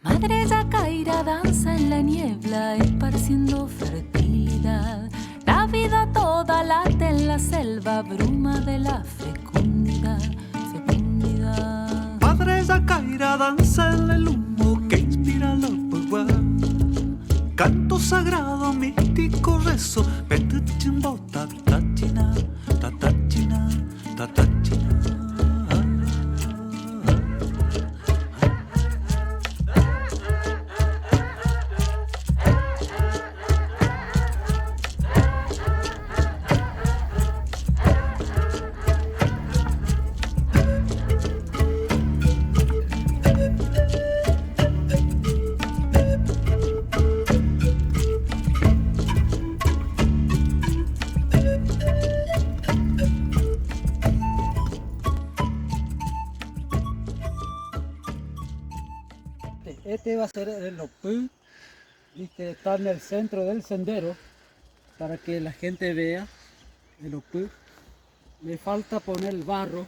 Madre Yacaira danza en la niebla, esparciendo fertilidad. La vida toda late en la selva, bruma de la fecundidad, fecundidad. Madre Yacaira danza en el humo que inspira la pagua. Canto sagrado, místico rezo, petachimbo, tatachina, tatachina, tatachina. Este va a ser el opú, que está en el centro del sendero para que la gente vea el opú. Me falta poner el barro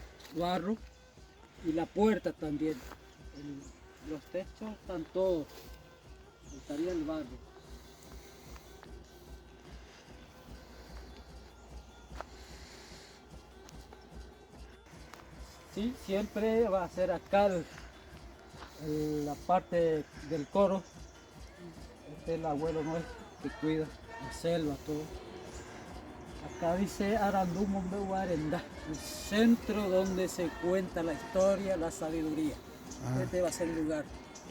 y la puerta también. Los techos están todos, faltaría el barro. Sí, siempre va a ser acá la parte del coro. Este es el abuelo nuestro que cuida la selva, todo. Acá dice Arandumo Mbya, el centro donde se cuenta la historia, la sabiduría. Este va a ser el lugar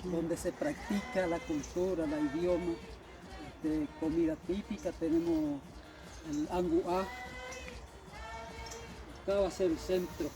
donde se practica la cultura, el idioma, comida típica. Tenemos el anguá. Acá va a ser el centro.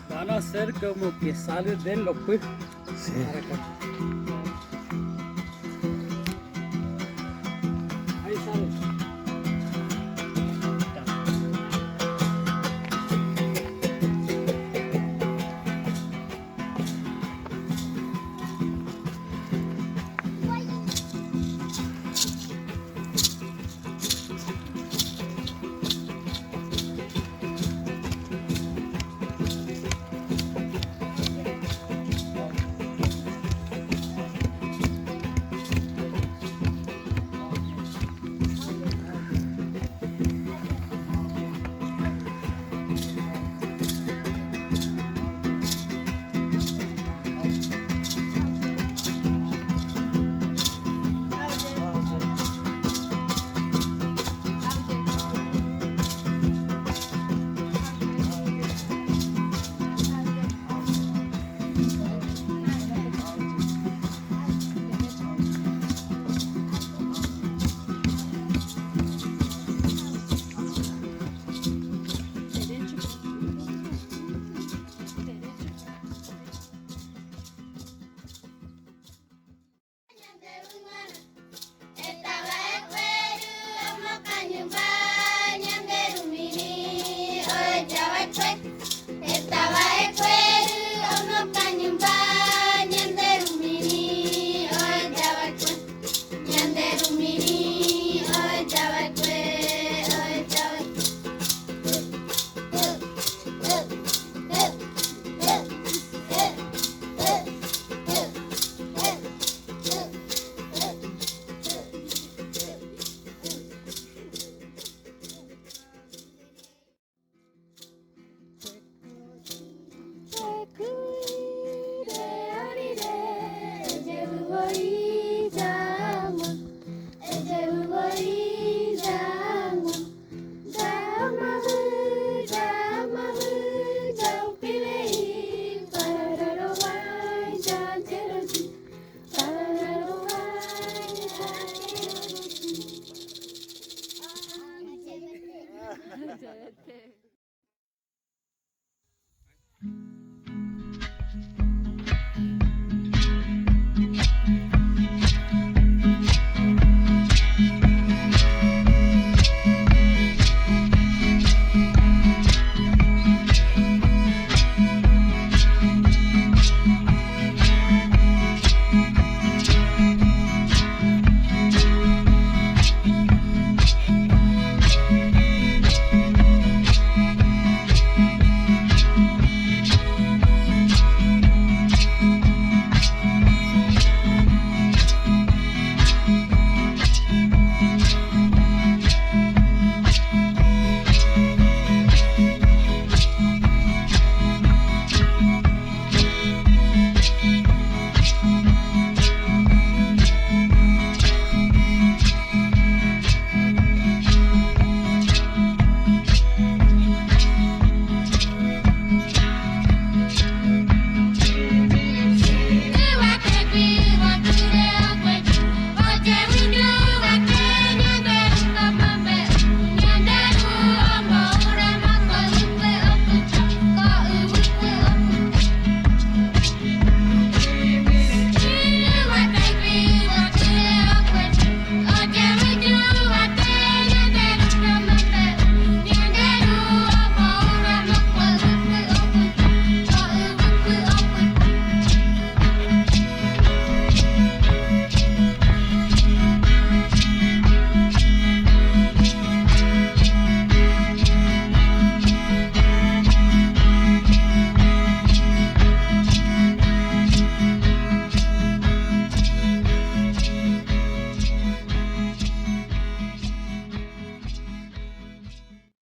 Van a hacer como que sale del opú. Sí. Ahí sale. Excelente.